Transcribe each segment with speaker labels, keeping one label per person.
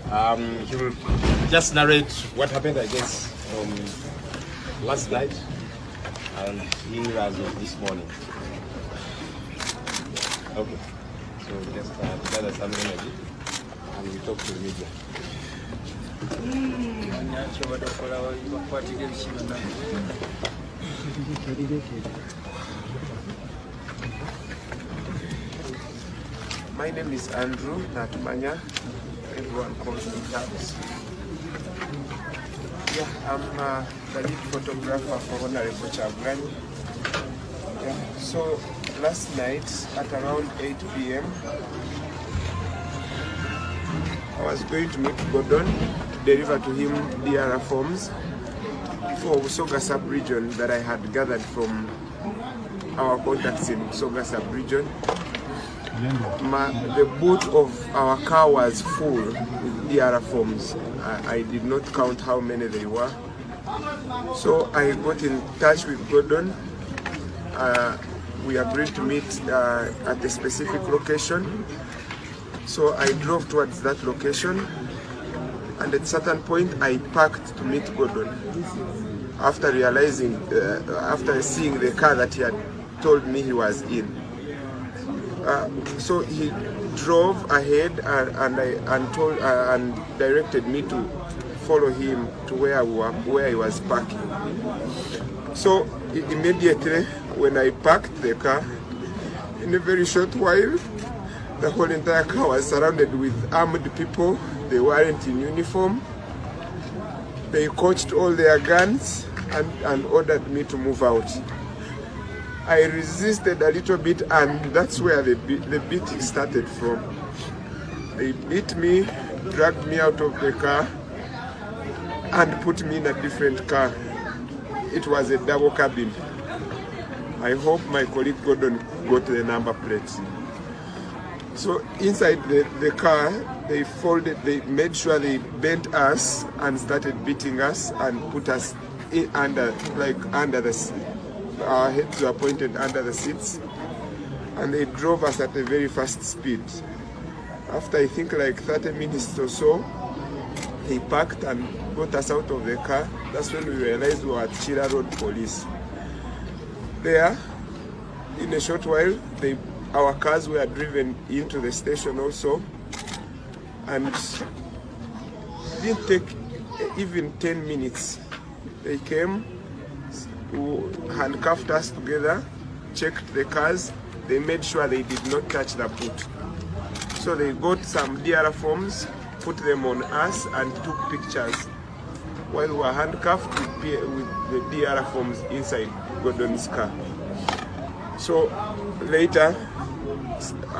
Speaker 1: He will just narrate what happened, I guess, last night and here as of this morning. Okay. So just gather some energy and we talk to the media. My name is Andrew Natumanya. Everyone calls me Tabs. Yeah, I'm the lead photographer for Honorable Chagulanyi. Yeah, so last night at around 8 p.m. I was going to meet Gordon to deliver to him DRR forms for Usoga sub-region that I had gathered from our contacts in Usoga sub-region. The boot of our car was full with DRR forms. I did not count how many they were. So I got in touch with Gordon. We agreed to meet at a specific location. So I drove towards that location, and at a certain point I parked to meet Gordon. After realizing, after seeing the car that he had told me he was in. So he drove ahead and directed me to follow him to where he was parking. So immediately when I parked the car, in a very short while, the whole entire car was surrounded with armed people. They weren't in uniform. They coached all their guns and ordered me to move out. I resisted a little bit, and that's where the beating started from. They beat me, dragged me out of the car, and put me in a different car. It was a double cabin. I hope my colleague Gordon got the number plates. So inside the car, they made sure they bent us and started beating us and put us under the seat. Our heads were pointed under the seats, and they drove us at a very fast speed. After I think like 30 minutes or so, they parked and got us out of the car. That's when we realized we were at Chira Road Police. There, in a short while, our cars were driven into the station also, and it didn't take even 10 minutes. They came, handcuffed us together, checked the cars. They made sure they did not touch the boot. So they got some DRR forms, put them on us, and took pictures while we were handcuffed with the DRR forms inside Gordon's car. So later,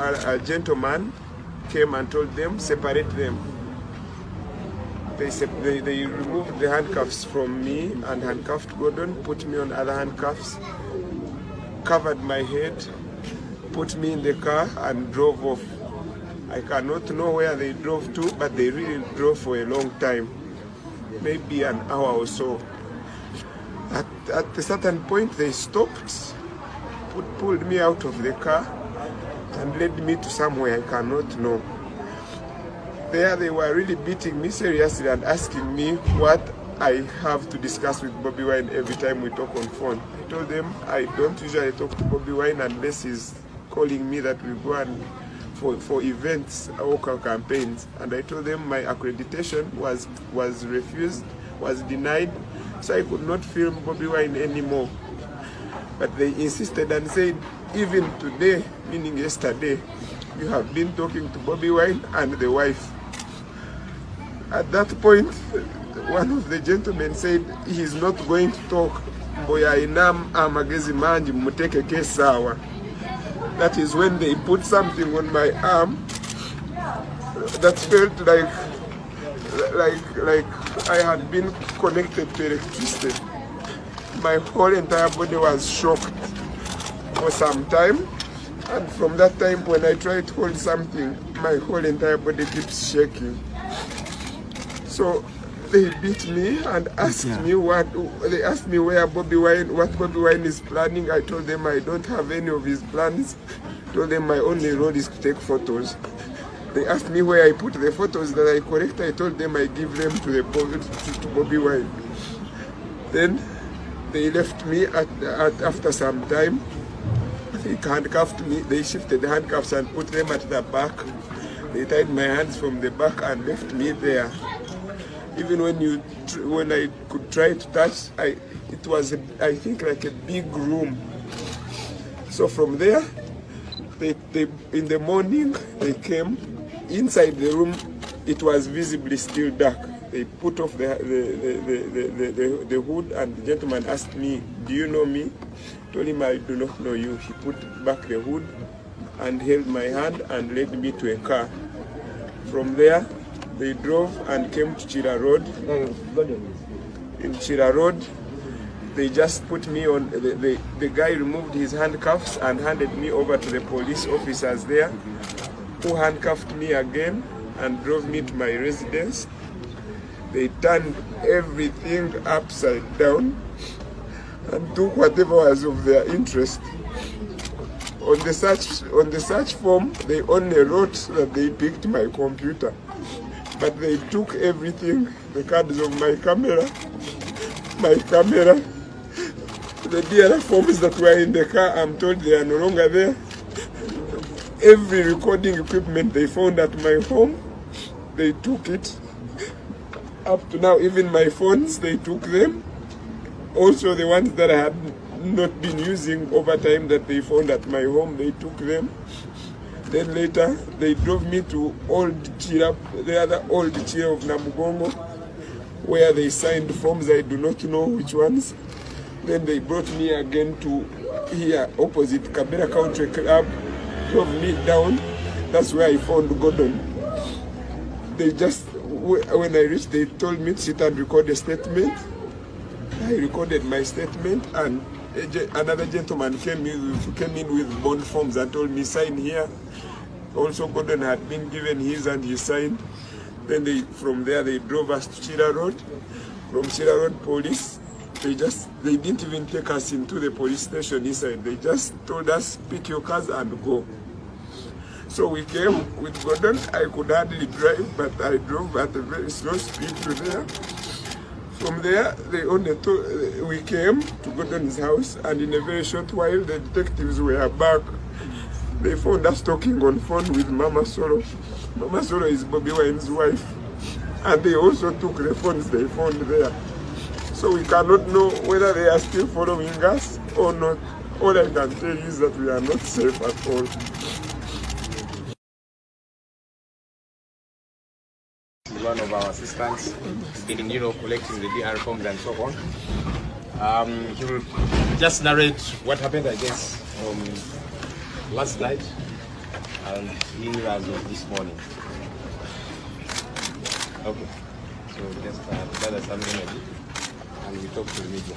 Speaker 1: a gentleman came and told them, separate them. They removed the handcuffs from me and handcuffed Gordon, put me on other handcuffs, covered my head, put me in the car and drove off. I cannot know where they drove to, but they really drove for a long time, maybe an hour or so. At a certain point they stopped, pulled me out of the car and led me to somewhere I cannot know. There they were really beating me seriously and asking me what I have to discuss with Bobby Wine every time we talk on phone. I told them I don't usually talk to Bobby Wine unless he's calling me that we go and for events or campaigns. And I told them my accreditation was refused, was denied, so I could not film Bobby Wine anymore. But they insisted and said, even today, meaning yesterday, you have been talking to Bobby Wine and the wife. At that point, one of the gentlemen said he's not going to talk. That is when they put something on my arm that felt like I had been connected to electricity. My whole entire body was shocked for some time, and from that time when I try to hold something, my whole entire body keeps shaking. So they beat me and asked me what Bobby Wine is planning. I told them I don't have any of his plans. I told them my only role is to take photos. They asked me where I put the photos that I collect. I told them I give them to Bobby Wine. Then they left me after some time. They handcuffed me. They shifted the handcuffs and put them at the back. They tied my hands from the back and left me there. Even when I could try to touch, it was I think like a big room. So from there, they in the morning they came inside the room. It was visibly still dark. They put off the hood, and the gentleman asked me, "Do you know me?" I told him, "I do not know you." He put back the hood and held my hand and led me to a car. From there, they drove and came to Chira Road. In Chira Road, they just put me on, the guy removed his handcuffs and handed me over to the police officers there, who handcuffed me again and drove me to my residence. They turned everything upside down and took whatever was of their interest. On the search form, they only wrote that they picked my computer. But they took everything, the cards of my camera, the DLR forms that were in the car. I'm told they are no longer there. Every recording equipment they found at my home, they took it. Up to now, even my phones, they took them. Also the ones that I had not been using over time that they found at my home, they took them. Then later, they drove me to Old Chira, the other Old Chira of Namugongo, where they signed forms. I do not know which ones. Then they brought me again to here, opposite Kabera Country Club, drove me down. That's where I found Gordon. They just, when I reached, they told me to sit and record a statement. I recorded my statement, and another gentleman came in with bond forms and told me, sign here. Also, Gordon had been given his and he signed. Then from there they drove us to Chira Road. From Chira Road police, they didn't even take us into the police station inside. They just told us, pick your cars and go. So we came with Gordon. I could hardly drive, but I drove at a very slow speed to there. From there, we came to Gordon's house, and in a very short while, the detectives were back. They found us talking on phone with Mama Solo. Mama Solo is Bobby Wine's wife. And they also took the phones they found there. So we cannot know whether they are still following us or not. All I can tell you is that we are not safe at all.
Speaker 2: One of our assistants in collecting the DR forms and so on. He will just narrate what happened, I guess, last night and here as of this morning. Okay, so just tell us something and we talk to the media.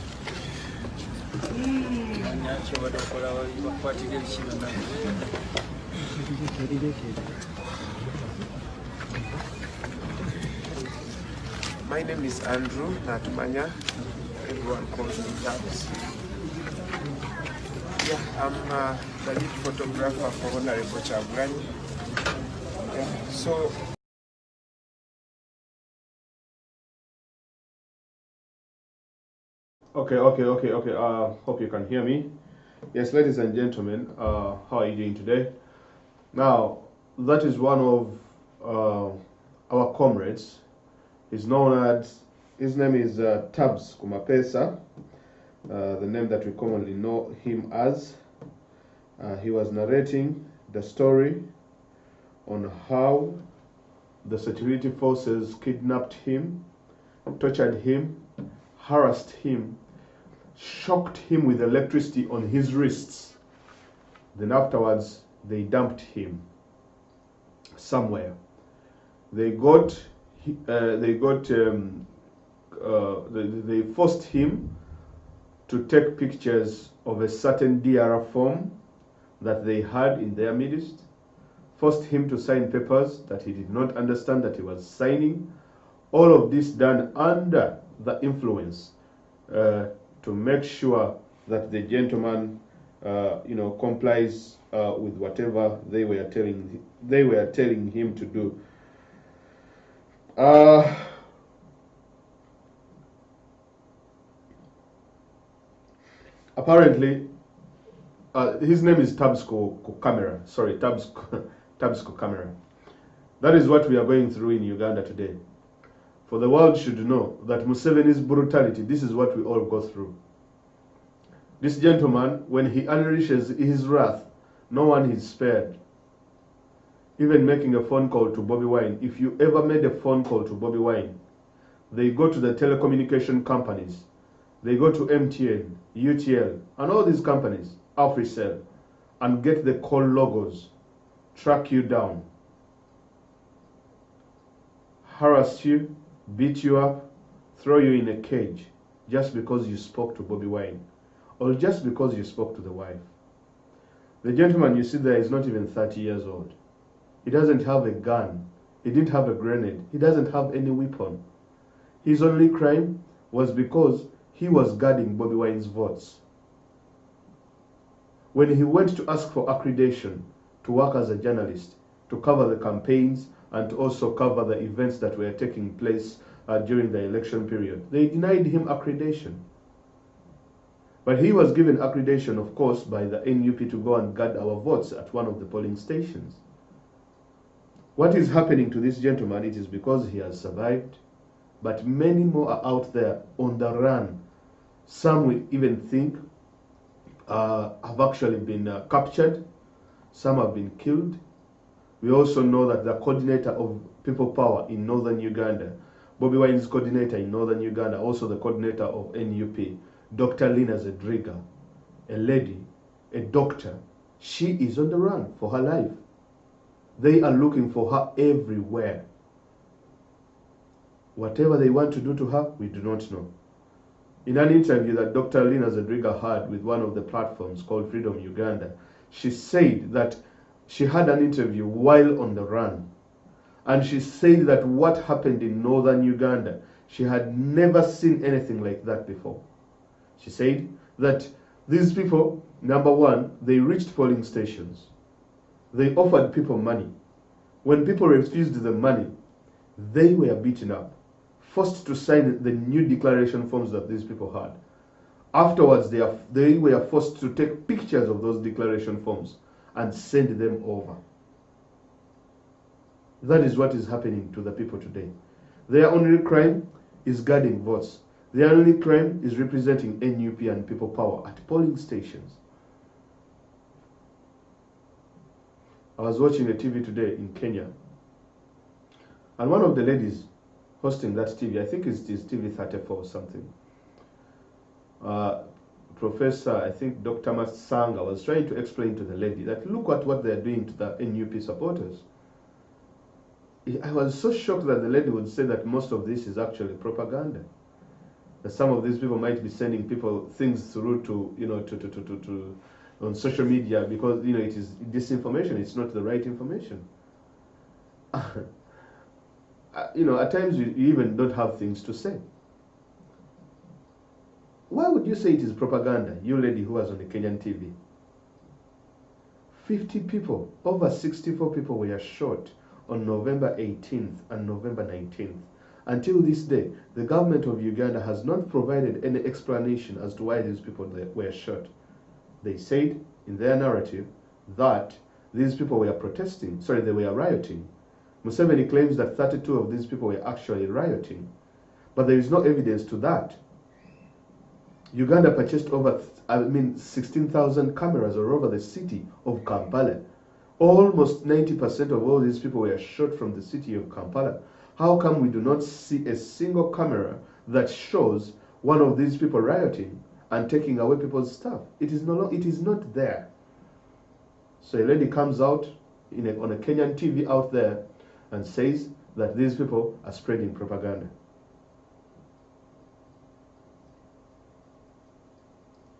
Speaker 1: My name is Andrew Natumanya. Everyone calls me Tabs. Yeah, I'm the lead photographer for Honorable Chagulanyi. Yeah, so
Speaker 3: Okay. Hope you can hear me. Yes, ladies and gentlemen, how are you doing today? Now, that is one of our comrades. His name is Tabs Kumapesa, the name that we commonly know him as. He was narrating the story on how the security forces kidnapped him, tortured him, harassed him, shocked him with electricity on his wrists. Then afterwards, they dumped him somewhere. They forced him to take pictures of a certain DR form that they had in their midst, forced him to sign papers that he did not understand that he was signing. All of this done under the influence to make sure that the gentleman complies with whatever they were telling him to do. Apparently, his name is Tabsco Camera. Sorry, Tabsco Camera. That is what we are going through in Uganda today. For the world should know that Museveni's brutality, this is what we all go through. This gentleman, when he unleashes his wrath, no one is spared. Even making a phone call to Bobby Wine. If you ever made a phone call to Bobby Wine, they go to the telecommunication companies. They go to MTN, UTL, and all these companies, Africell, and get the call logos, track you down, harass you, beat you up, throw you in a cage, just because you spoke to Bobby Wine, or just because you spoke to the wife. The gentleman you see there is not even 30 years old. He doesn't have a gun. He didn't have a grenade. He doesn't have any weapon. His only crime was because he was guarding Bobby Wine's votes. When he went to ask for accreditation to work as a journalist, to cover the campaigns and to also cover the events that were taking place during the election period, they denied him accreditation. But he was given accreditation, of course, by the NUP to go and guard our votes at one of the polling stations. What is happening to this gentleman? It is because he has survived, but many more are out there on the run. Some we even think have actually been captured. Some have been killed. We also know that the coordinator of People Power in northern Uganda, Bobby Wine's coordinator in northern Uganda, also the coordinator of NUP, Dr. Lina Zedriga, a lady, a doctor, she is on the run for her life. They are looking for her everywhere. Whatever they want to do to her, we do not know. In an interview that Dr. Lina Zedriga had with one of the platforms called Freedom Uganda, she said that she had an interview while on the run. And she said that what happened in northern Uganda, she had never seen anything like that before. She said that these people, number one, they reached polling stations. They offered people money. When people refused the money, they were beaten up, forced to sign the new declaration forms that these people had. Afterwards, they were forced to take pictures of those declaration forms and send them over. That is what is happening to the people today. Their only crime is guarding votes. Their only crime is representing NUP and People Power at polling stations. I was watching a TV today in Kenya, and one of the ladies hosting that TV, I think it's TV 34 or something, Professor, I think Dr. Masanga was trying to explain to the lady that look at what they're doing to the NUP supporters. I was so shocked that the lady would say that most of this is actually propaganda. That some of these people might be sending people things through to, on social media because, it is disinformation. It's not the right information. At times you even don't have things to say. Why would you say it is propaganda, you lady who was on the Kenyan TV? 50 people, over 64 people were shot on November 18th and November 19th. Until this day, the government of Uganda has not provided any explanation as to why these people were shot. They said in their narrative that these people were protesting, they were rioting. Museveni claims that 32 of these people were actually rioting, but there is no evidence to that. Uganda purchased over 16,000 cameras all over the city of Kampala. Almost 90% of all these people were shot from the city of Kampala. How come we do not see a single camera that shows one of these people rioting and taking away people's stuff? It is not there. So a lady comes out on a Kenyan TV out there and says that these people are spreading propaganda.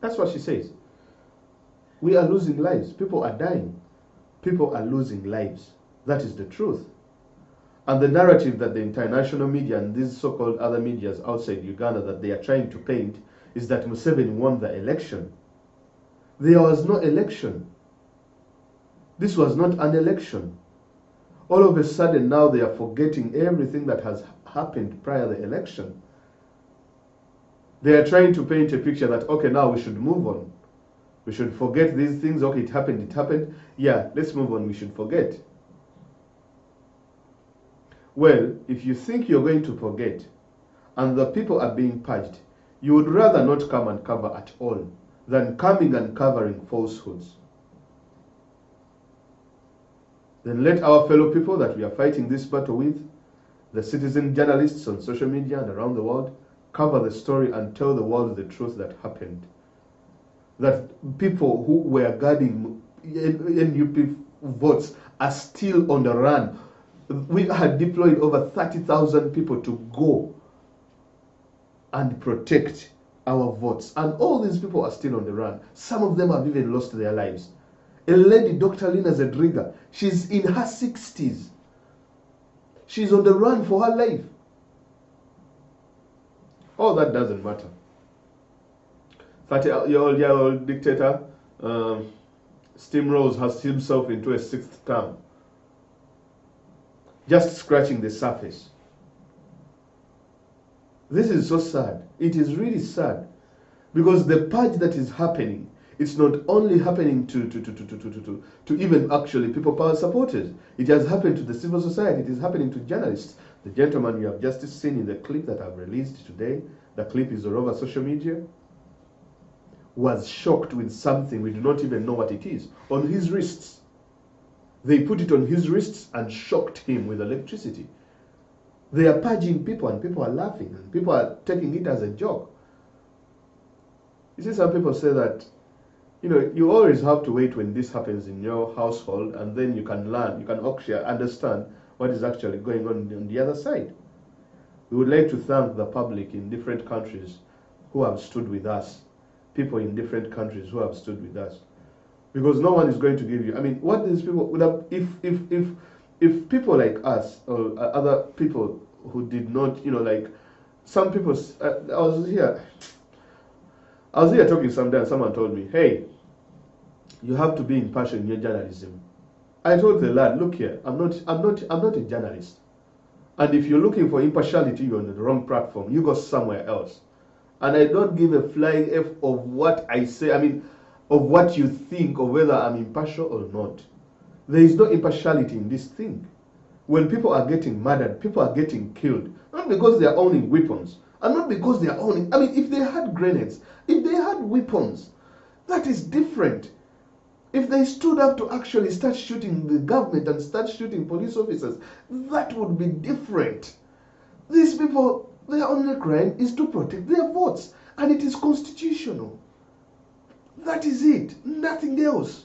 Speaker 3: That's what she says. We are losing lives. People are dying. People are losing lives. That is the truth. And the narrative that the international media and these so-called other medias outside Uganda that they are trying to paint is that Museveni won the election. There was no election. This was not an election. All of a sudden now they are forgetting everything that has happened prior to the election. They are trying to paint a picture that, okay, now we should move on. We should forget these things. Okay, it happened, it happened. Yeah, let's move on, we should forget. Well, if you think you're going to forget and the people are being purged, you would rather not come and cover at all than coming and covering falsehoods. Then let our fellow people that we are fighting this battle with, the citizen journalists on social media and around the world, cover the story and tell the world the truth that happened. That people who were guarding NUP votes are still on the run. We had deployed over 30,000 people to go and protect our votes. And all these people are still on the run. Some of them have even lost their lives. A lady, Dr. Lina Zedriga, she's in her 60s. She's on the run for her life. All that doesn't matter. 30-year-old dictator steamrolls has himself into a 6th term. Just scratching the surface. This is so sad. It is really sad. Because the purge that is happening, it's not only happening to even actually people power supporters. It has happened to the civil society. It is happening to journalists. The gentleman you have just seen in the clip that I've released today, the clip is all over social media, was shocked with something, we do not even know what it is, on his wrists. They put it on his wrists and shocked him with electricity. They are purging people and people are laughing and people are taking it as a joke. You see, some people say that, you know, you always have to wait when this happens in your household and then you can learn, you can actually understand what is actually going on the other side. We would like to thank the public in different countries who have stood with us, people in different countries who have stood with us. Because no one is going to give you, I mean, what these people would have, if people like us or other people who did not, you know, like some people, I was here talking sometime, someone told me, hey, you have to be impartial in your journalism. I told the lad, look here, I'm not a journalist. And if you're looking for impartiality, you're on the wrong platform. You go somewhere else. And I don't give a flying F of what I say, I mean, of what you think of whether I'm impartial or not. There is no impartiality in this thing. When people are getting murdered, people are getting killed, not because they are owning weapons, and not because they are owning, I mean, if they had grenades, if they had weapons, that is different. If they stood up to actually start shooting the government and start shooting police officers, that would be different. These people, their only crime is to protect their votes, and it is constitutional. That is it, nothing else.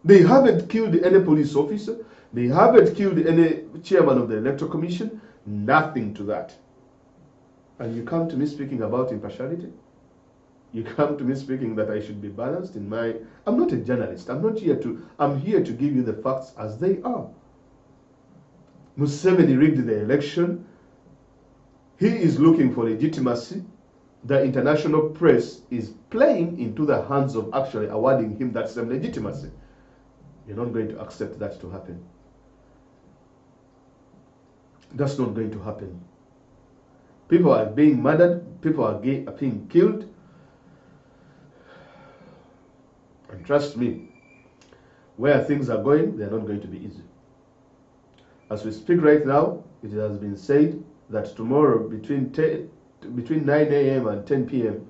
Speaker 3: They haven't killed any police officer, they haven't killed any chairman of the Electoral Commission, nothing to that. And you come to me speaking about impartiality? You come to me speaking that I should be balanced in my... I'm not a journalist. I'm here to give you the facts as they are. Museveni rigged the election. He is looking for legitimacy. The international press is playing into the hands of actually awarding him that same legitimacy. You're not going to accept that to happen. That's not going to happen. People are being murdered. People are being killed. And trust me, where things are going, they're not going to be easy. As we speak right now, it has been said that tomorrow between 9 a.m. and 10 p.m.,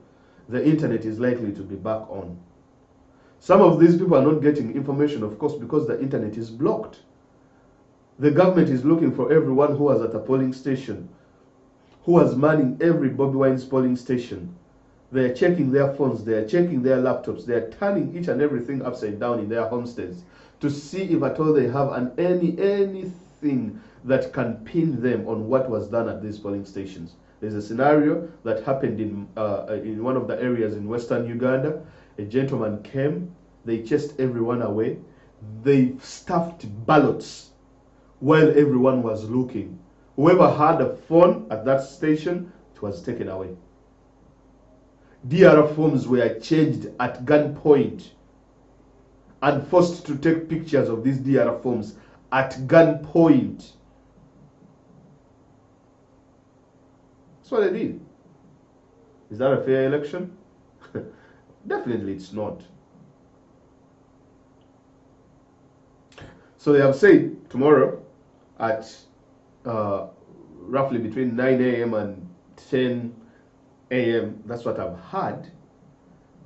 Speaker 3: the internet is likely to be back on. Some of these people are not getting information, of course, because the internet is blocked. The government is looking for everyone who was at a polling station, who was manning every Bobby Wine's polling station. They are checking their phones, they are checking their laptops, they are turning each and everything upside down in their homesteads to see if at all they have anything that can pin them on what was done at these polling stations. There's a scenario that happened in one of the areas in western Uganda. A gentleman came, they chased everyone away, they stuffed ballots while everyone was looking. Whoever had a phone at that station, it was taken away. DR forms were changed at gunpoint. and forced to take pictures of these DR forms at gunpoint. That's what they did. Is that a fair election? Definitely it's not. So they have said tomorrow at roughly between 9 a.m. and 10 a.m., that's what I've heard,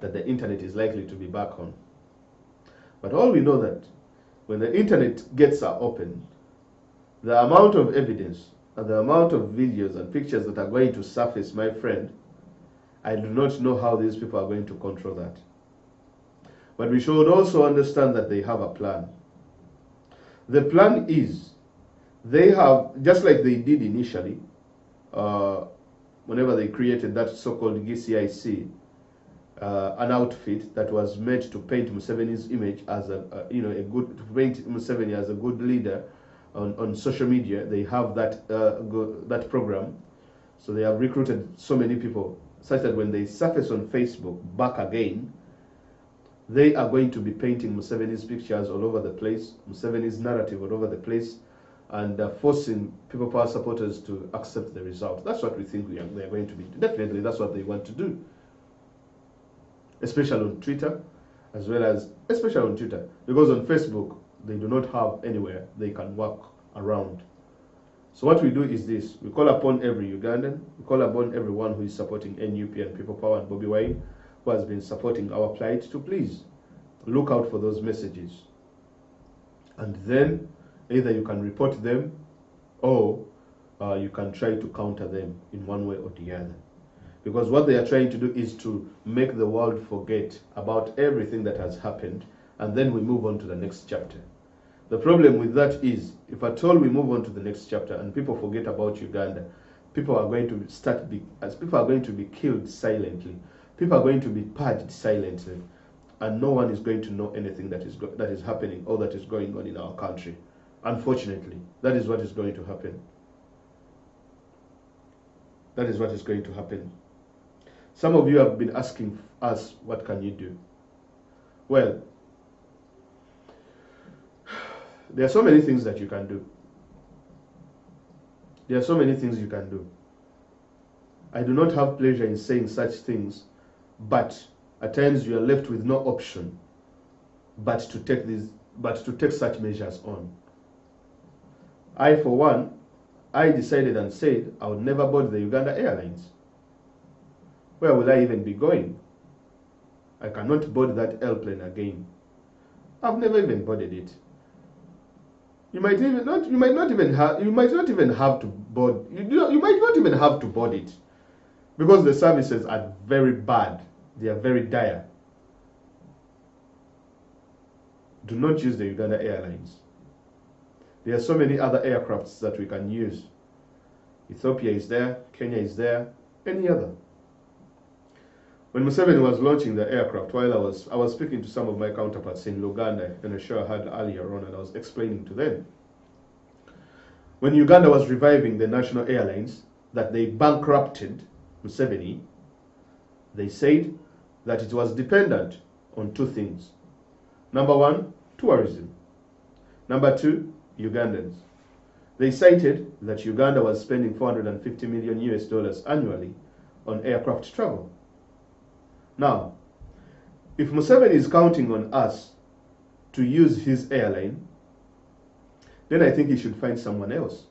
Speaker 3: that the internet is likely to be back on. But all we know that when the internet gets are open, the amount of evidence and the amount of videos and pictures that are going to surface, my friend, I do not know how these people are going to control that. But we should also understand that they have a plan. The plan is, they have, just like they did initially, whenever they created that so-called GCIC, an outfit that was meant to paint Museveni's image as a paint Museveni as a good leader on social media. They have that that program, so they have recruited so many people such that when they surface on Facebook back again, they are going to be painting Museveni's pictures all over the place, Museveni's narrative all over the place, and forcing People Power supporters to accept the result. That's what we think they are going to be. Definitely, that's what they want to do. Especially on Twitter, especially on Twitter, because on Facebook, they do not have anywhere they can walk around. So what we do is this: we call upon every Ugandan, we call upon everyone who is supporting NUP and People Power and Bobby Wine, who has been supporting our plight, to please look out for those messages. And then either you can report them or you can try to counter them in one way or the other. Because what they are trying to do is to make the world forget about everything that has happened, and then we move on to the next chapter. The problem with that is, if at all we move on to the next chapter and people forget about Uganda, people are going to be killed silently. People are going to be purged silently, and no one is going to know anything that is happening or that is going on in our country. Unfortunately, that is what is going to happen. That is what is going to happen. Some of you have been asking us, what can you do? Well, there are so many things that you can do. There are so many things you can do. I do not have pleasure in saying such things, but at times you are left with no option but to take such measures on. I, for one, I decided and said I would never board the Uganda Airlines. Where will I even be going? I cannot board that airplane again. I've never even boarded it. You might not even have to board it, because the services are very bad. They are very dire. Do not use the Uganda Airlines. There are so many other aircrafts that we can use. Ethiopia is there, Kenya is there, any other. When Museveni was launching the aircraft, while I was speaking to some of my counterparts in Uganda in a show I had earlier on, and I was explaining to them, when Uganda was reviving the national airlines that they bankrupted Museveni, they said that it was dependent on two things. Number one, tourism. Number two, Ugandans. They cited that Uganda was spending $450 million US annually on aircraft travel. Now, if Museveni is counting on us to use his airline, then I think he should find someone else.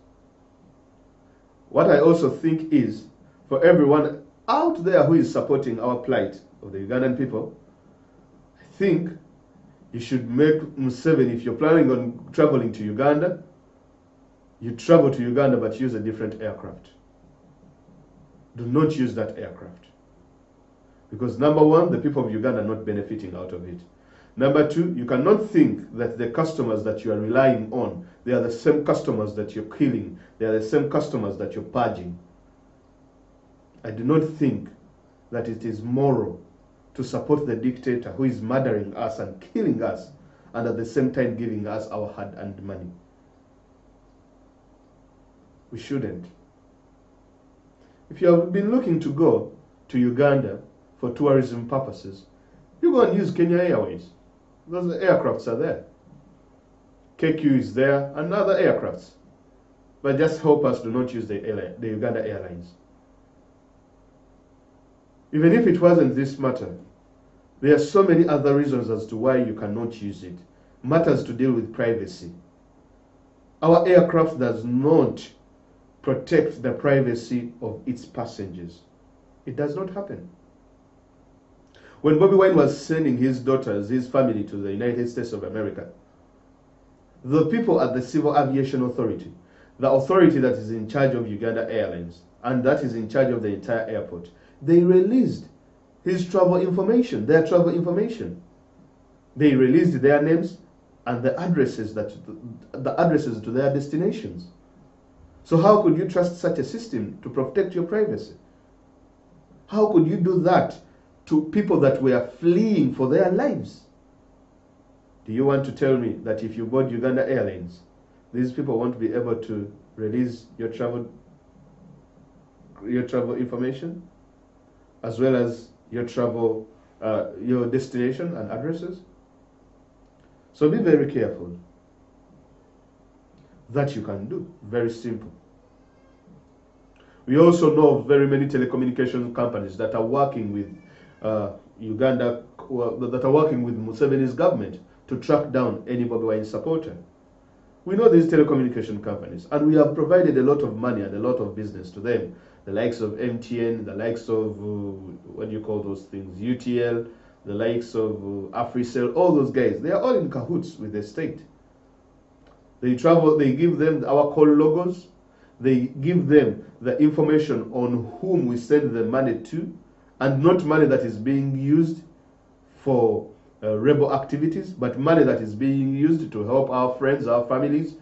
Speaker 3: What I also think is, for everyone out there who is supporting our plight of the Ugandan people, I think you should make Museveni, if you're planning on traveling to Uganda, you travel to Uganda but use a different aircraft. Do not use that aircraft. Because number one, the people of Uganda are not benefiting out of it. Number two, you cannot think that the customers that you are relying on, they are the same customers that you're killing. They are the same customers that you're purging. I do not think that it is moral to support the dictator who is murdering us and killing us, and at the same time giving us our hard-earned money. We shouldn't. If you have been looking to go to Uganda for tourism purposes, you go and use Kenya Airways. Those aircrafts are there. KQ is there and other aircrafts. But just help us do not use the Uganda Airlines. Even if it wasn't this matter, there are so many other reasons as to why you cannot use it. Matters to deal with privacy. Our aircraft does not protect the privacy of its passengers. It does not happen. When Bobby Wine was sending his daughters, his family to the United States of America, the people at the Civil Aviation Authority, the authority that is in charge of Uganda Airlines and that is in charge of the entire airport, they released his travel information, their travel information. They released their names and the addresses to their destinations. So how could you trust such a system to protect your privacy? How could you do that to people that were fleeing for their lives? Do you want to tell me that if you board Uganda Airlines, these people won't be able to release your travel information, as well as your your destination and addresses? So be very careful. That you can do. Very simple. We also know of very many telecommunication companies that are working with Uganda, that are working with Museveni's government to track down any Bobby Wine supporter. We know these telecommunication companies, and we have provided a lot of money and a lot of business to them. The likes of MTN, the likes of, what do you call those things, UTL, the likes of AfriCell, all those guys, they are all in cahoots with the state. They travel, they give them our call logos, they give them the information on whom we send the money to, and not money that is being used for rebel activities, but money that is being used to help our friends, our families,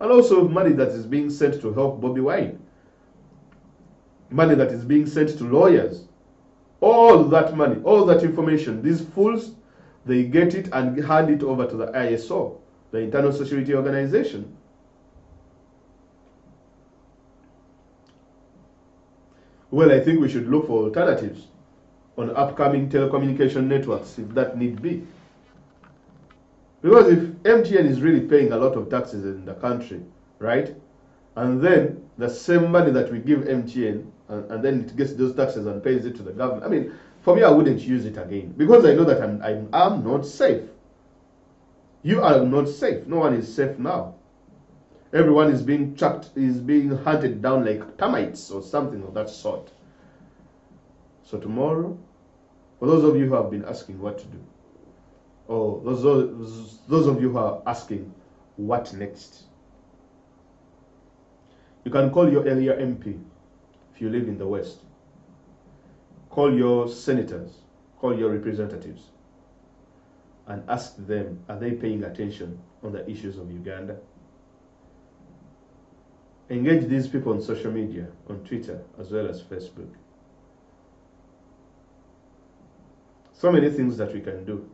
Speaker 3: and also money that is being sent to help Bobby Wine. Money that is being sent to lawyers. All that money, all that information, these fools, they get it and hand it over to the ISO, the Internal Security Organization. Well, I think we should look for alternatives on upcoming telecommunication networks if that need be. Because if MTN is really paying a lot of taxes in the country, right? And then the same money that we give MTN, and then it gets those taxes and pays it to the government. I mean, for me, I wouldn't use it again because I know that I'm not safe. You are not safe. No one is safe now. Everyone is being tracked, is being hunted down like termites or something of that sort. So tomorrow, for those of you who have been asking what to do, or those of you who are asking what next, you can call your area MP if you live in the West. Call your senators, call your representatives, and ask them, are they paying attention on the issues of Uganda? Engage these people on social media, on Twitter, as well as Facebook. So many things that we can do.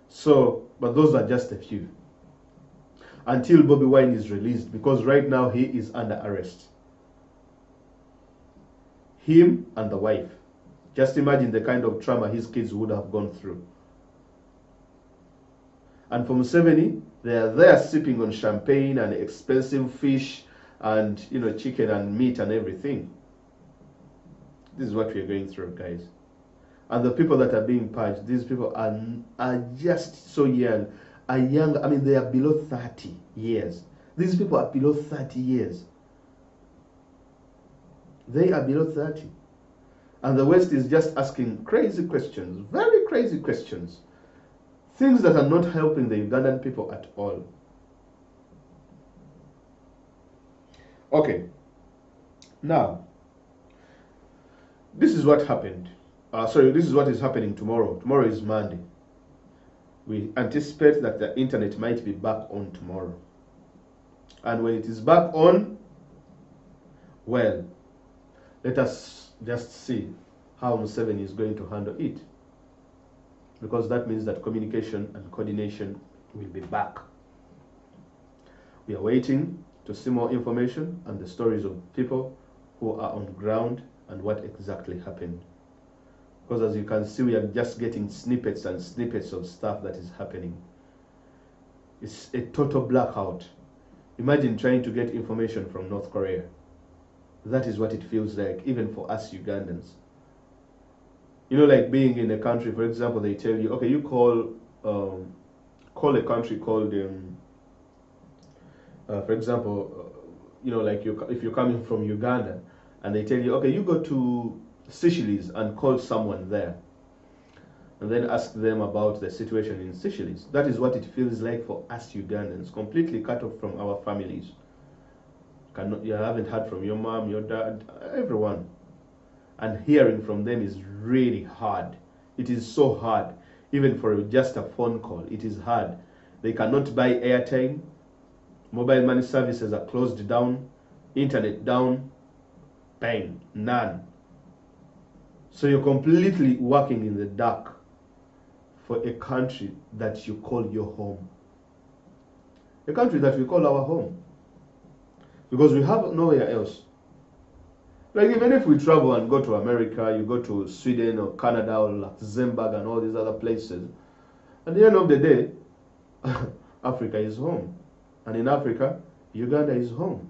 Speaker 3: So, but those are just a few. Until Bobby Wine is released, because right now he is under arrest. Him and the wife. Just imagine the kind of trauma his kids would have gone through. And for Museveni, they are there sipping on champagne and expensive fish and, you know, chicken and meat and everything. This is what we are going through, guys. And the people that are being purged, these people are just so young. I mean, they are below 30 years. These people are below 30 years. They are below 30. And the West is just asking crazy questions, very crazy questions. Things that are not helping the Ugandan people at all. Okay. Now, this is what happened. This is what is happening tomorrow. Tomorrow is Monday. We anticipate that the internet might be back on tomorrow. And when it is back on, well, let us just see how Museveni is going to handle it. Because that means that communication and coordination will be back. We are waiting to see more information and the stories of people who are on ground and what exactly happened. Because as you can see, we are just getting snippets and snippets of stuff that is happening. It's a total blackout. Imagine trying to get information from North Korea. That is what it feels like, even for us Ugandans. You know, like being in a country, for example, they tell you, okay, you call a country called, for example, you know, like if you're coming from Uganda, and they tell you, okay, you go to Seychelles and call someone there, and then ask them about the situation in Seychelles. That is what it feels like for us Ugandans, completely cut off from our families. You haven't heard from your mom, your dad, everyone. And hearing from them is really hard. It is so hard. Even for just a phone call, it is hard. They cannot buy airtime. Mobile money services are closed down. Internet down. Bang, none. So you're completely working in the dark for a country that you call your home. A country that we call our home. Because we have nowhere else. Like even if we travel and go to America, you go to Sweden or Canada or Luxembourg and all these other places, at the end of the day, Africa is home. And in Africa, Uganda is home.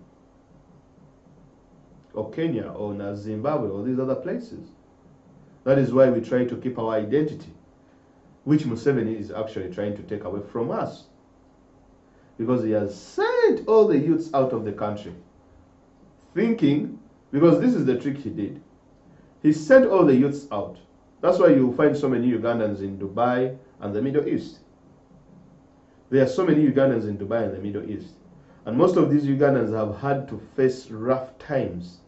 Speaker 3: Or Kenya or Zimbabwe or these other places. That is why we try to keep our identity, which Museveni is actually trying to take away from us. Because he has sent all the youths out of the country, thinking, because this is the trick he did. He sent all the youths out. That's why you find so many Ugandans in Dubai and the Middle East. There are so many Ugandans in Dubai and the Middle East. And most of these Ugandans have had to face rough times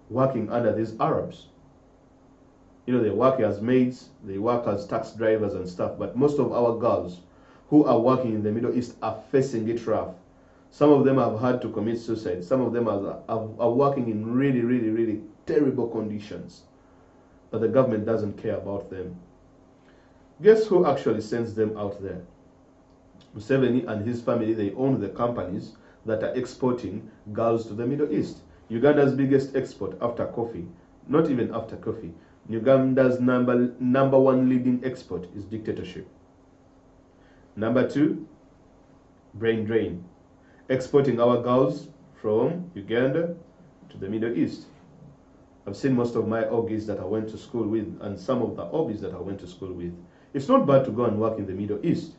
Speaker 3: working under these Arabs. You know, they work as maids, they work as taxi drivers and stuff, but most of our girls who are working in the Middle East are facing it rough. Some of them have had to commit suicide. Some of them are working in really, really, really terrible conditions. But the government doesn't care about them. Guess who actually sends them out there? Museveni and his family, they own the companies that are exporting girls to the Middle East. Uganda's biggest export after coffee, not even after coffee, Uganda's number one leading export is dictatorship. Number two, brain drain. Exporting our girls from Uganda to the Middle East. I've seen most of my Ogis that I went to school with and some of the Obis that I went to school with. It's not bad to go and work in the Middle East.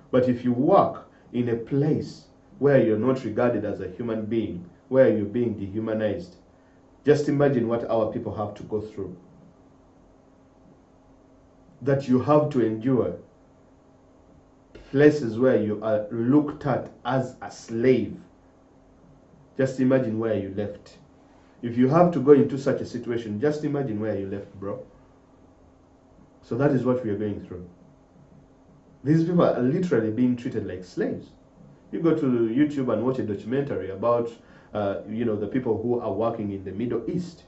Speaker 3: But if you work in a place where you're not regarded as a human being, where you're being dehumanized, just imagine what our people have to go through. That you have to endure places where you are looked at as a slave. Just imagine where you left. If you have to go into such a situation, just imagine where you left, bro. So that is what we are going through. These people are literally being treated like slaves. You go to YouTube and watch a documentary about the people who are working in the Middle East.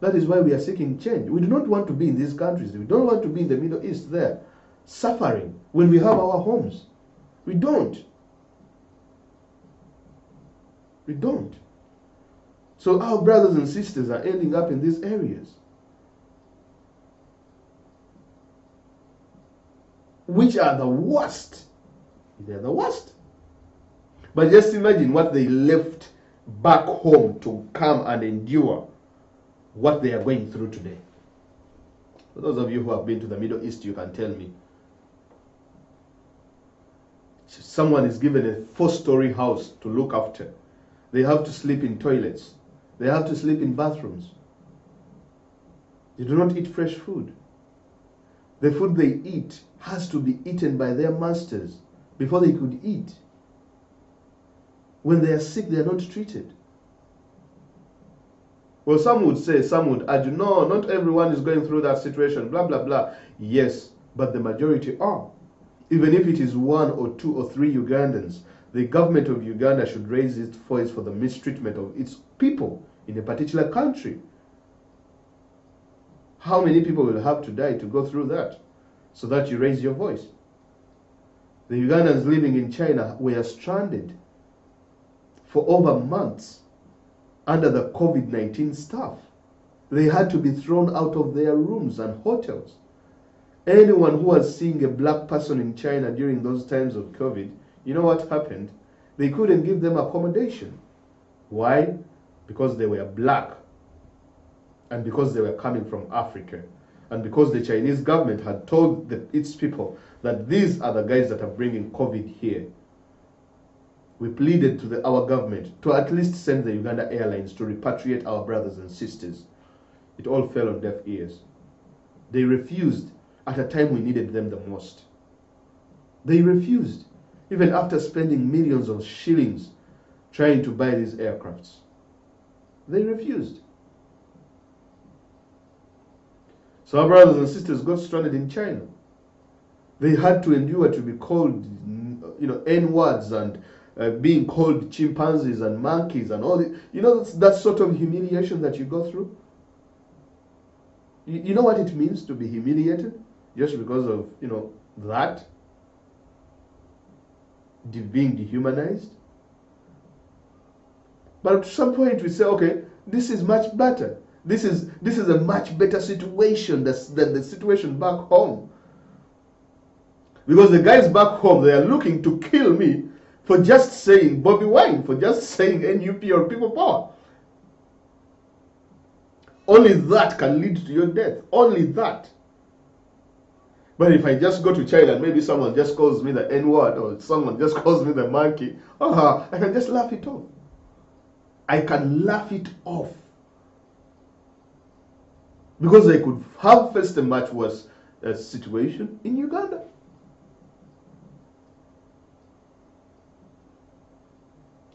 Speaker 3: That is why we are seeking change. We do not want to be in these countries. We don't want to be in the Middle East there, suffering when we have our homes. We don't. We don't. So our brothers and sisters are ending up in these areas, which are the worst. They're the worst. But just imagine what they left back home to come and endure what they are going through today. For those of you who have been to the Middle East, you can tell me. Someone is given a 4-story house to look after. They have to sleep in toilets. They have to sleep in bathrooms. They do not eat fresh food. The food they eat has to be eaten by their masters before they could eat. When they are sick, they are not treated. Well, some would say, some would argue, no, not everyone is going through that situation, blah, blah, blah. Yes, but the majority are. Even if it is 1 or 2 or 3 Ugandans, the government of Uganda should raise its voice for the mistreatment of its people in a particular country. How many people will have to die to go through that so that you raise your voice? The Ugandans living in China were stranded for over months under the COVID-19 stuff. They had to be thrown out of their rooms and hotels. Anyone who was seeing a black person in China during those times of COVID, you know what happened? They couldn't give them accommodation. Why? Because they were black, and because they were coming from Africa, and because the Chinese government had told its people that these are the guys that are bringing COVID here. We pleaded to our government to at least send the Uganda Airlines to repatriate our brothers and sisters. It all fell on deaf ears. They refused at a time we needed them the most. They refused, even after spending millions of shillings trying to buy these aircrafts. They refused. So our brothers and sisters got stranded in China. They had to endure to be called, N-words and being called chimpanzees and monkeys and all the, that sort of humiliation that you go through. You know what it means to be humiliated just because of, that? Being dehumanized. But at some point we say, okay, this is much better. This is a much better situation than the situation back home. Because the guys back home, they are looking to kill me for just saying Bobby Wine, for just saying NUP or People Power. Only that can lead to your death. Only that. But if I just go to China and maybe someone just calls me the N-word or someone just calls me the monkey, I can just laugh it off. I can laugh it off. Because I could have faced a much worse situation in Uganda.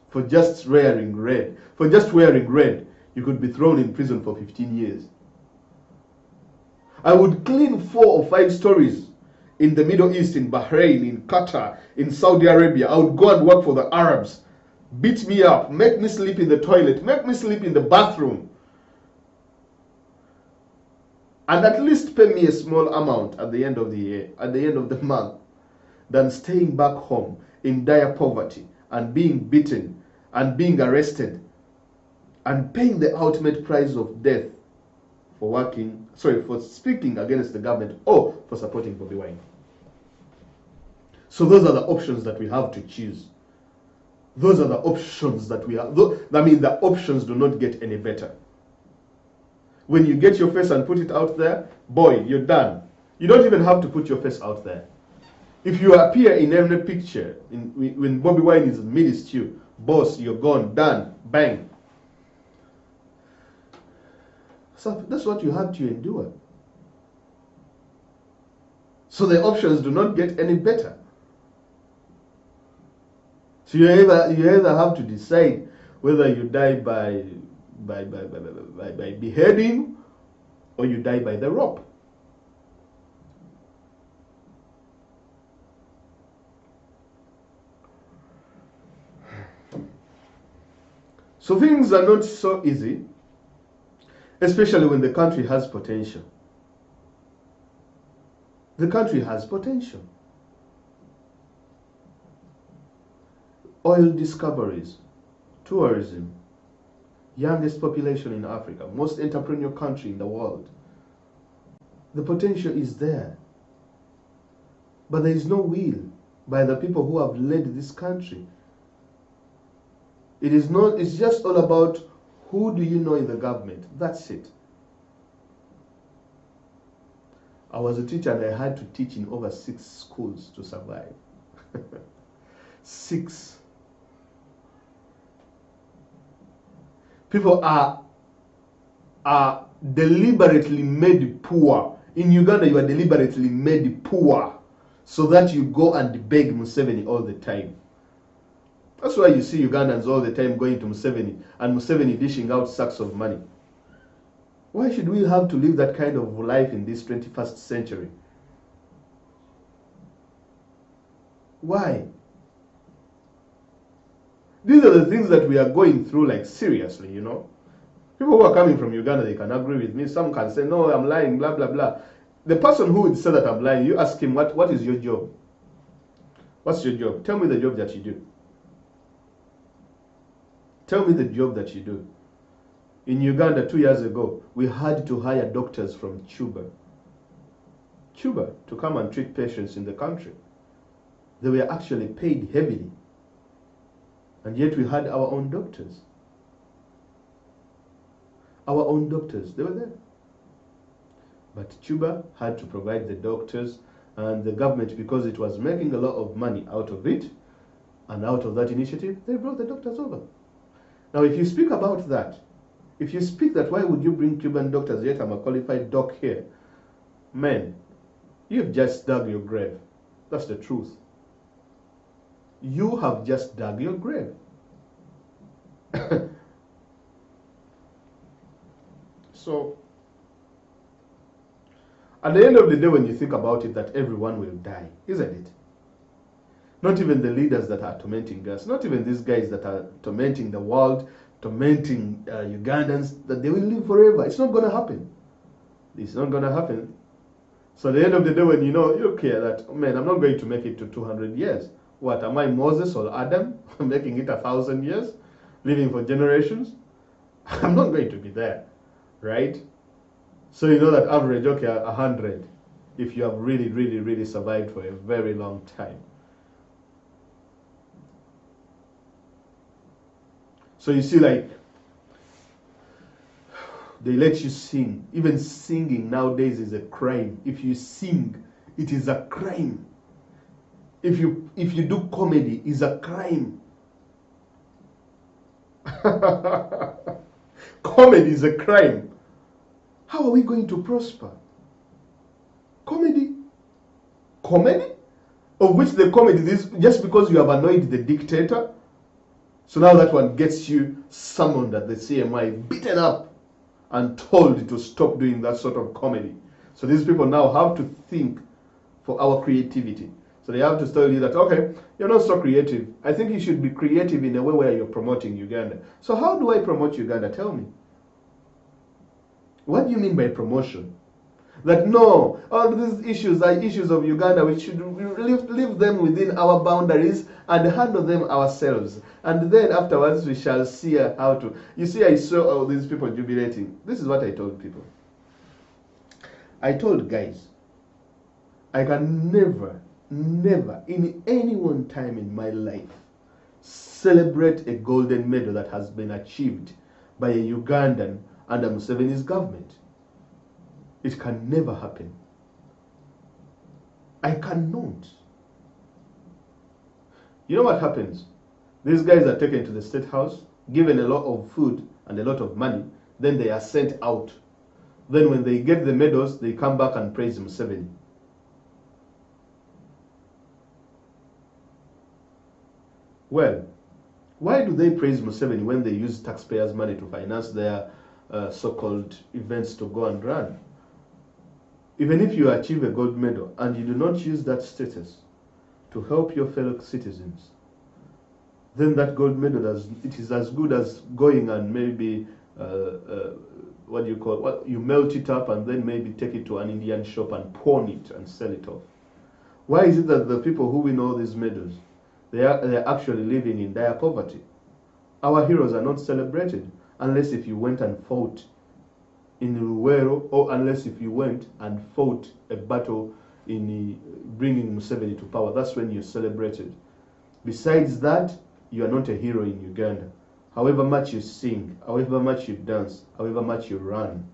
Speaker 3: For just wearing red. For just wearing red, you could be thrown in prison for 15 years. I would clean 4 or 5 stories in the Middle East, in Bahrain, in Qatar, in Saudi Arabia. I would go and work for the Arabs. Beat me up, make me sleep in the toilet, make me sleep in the bathroom. And at least pay me a small amount at the end of the year, at the end of the month, than staying back home in dire poverty and being beaten and being arrested and paying the ultimate price of death for for speaking against the government or for supporting Bobby Wine. So those are the options that we have to choose. Those are the options that we have. I mean, the options do not get any better. When you get your face and put it out there, boy, you're done. You don't even have to put your face out there. If you appear in every picture, when Bobby Wine is amidst you, boss, you're gone, done, bang. So that's what you have to endure. So the options do not get any better. So you either have to decide whether you die by beheading or you die by the rope. So things are not so easy, especially when the country has potential. The country has potential. Oil discoveries, tourism, youngest population in Africa, most entrepreneurial country in the world. The potential is there. But there is no will by the people who have led this country. It's just all about who do you know in the government. That's it. I was a teacher and I had to teach in over 6 schools to survive. 6. People are deliberately made poor. In Uganda, you are deliberately made poor so that you go and beg Museveni all the time. That's why you see Ugandans all the time going to Museveni and Museveni dishing out sacks of money. Why should we have to live that kind of life in this 21st century? Why? These are the things that we are going through, like, seriously, you know. People who are coming from Uganda, they can agree with me. Some can say, no, I'm lying, blah, blah, blah. The person who would say that I'm lying, you ask him, what is your job? What's your job? Tell me the job that you do. Tell me the job that you do. In Uganda 2 years ago, we had to hire doctors from Cuba to come and treat patients in the country. They were actually paid heavily. And yet we had our own doctors. Our own doctors, they were there. But Cuba had to provide the doctors, and the government, because it was making a lot of money out of it, and out of that initiative, they brought the doctors over. Now, if you speak about that, if you speak that, why would you bring Cuban doctors, yet I'm a qualified doc here? Man, you've just dug your grave. That's the truth. You have just dug your grave. So, at the end of the day, when you think about it, that everyone will die, isn't it? Not even the leaders that are tormenting us, not even these guys that are tormenting the world, tormenting Ugandans, that they will live forever. It's not going to happen. It's not going to happen. So at the end of the day, when you know, you care that, man, I'm not going to make it to 200 years. What, am I Moses or Adam, making it 1,000 years, living for generations? I'm not going to be there, right? So you know that average, okay, 100, if you have really, really, really survived for a very long time. So you see, like, they let you sing. Even singing nowadays is a crime. If you sing, it is a crime. If you do comedy, it's a crime. Comedy is a crime. How are we going to prosper? Comedy? Comedy? Of which the comedy is just because you have annoyed the dictator. So now that one gets you summoned at the CMI, beaten up, and told to stop doing that sort of comedy. So these people now have to think for our creativity. So they have to tell you that, okay, you're not so creative. I think you should be creative in a way where you're promoting Uganda. So how do I promote Uganda? Tell me. What do you mean by promotion? That no, all these issues are issues of Uganda. We should leave them within our boundaries and handle them ourselves. And then afterwards we shall see how to. You see, I saw all these people jubilating. This is what I told people. I told guys, I can never in any one time in my life celebrate a golden medal that has been achieved by a Ugandan under Museveni's government. It can never happen. I cannot. You know what happens? These guys are taken to the state house, given a lot of food and a lot of money, then they are sent out. Then when they get the medals, they come back and praise Museveni. Well, why do they praise Museveni when they use taxpayers' money to finance their so-called events to go and run? Even if you achieve a gold medal and you do not use that status to help your fellow citizens, then that gold medal it is as good as going and maybe what do you call it? Well, you melt it up and then maybe take it to an Indian shop and pawn it and sell it off. Why is it that the people who win all these medals, they are actually living in dire poverty? Our heroes are not celebrated unless if you went and fought in Luwero, or unless if you went and fought a battle in bringing Museveni to power. That's when you're celebrated. Besides that, you are not a hero in Uganda. However much you sing, however much you dance, however much you run.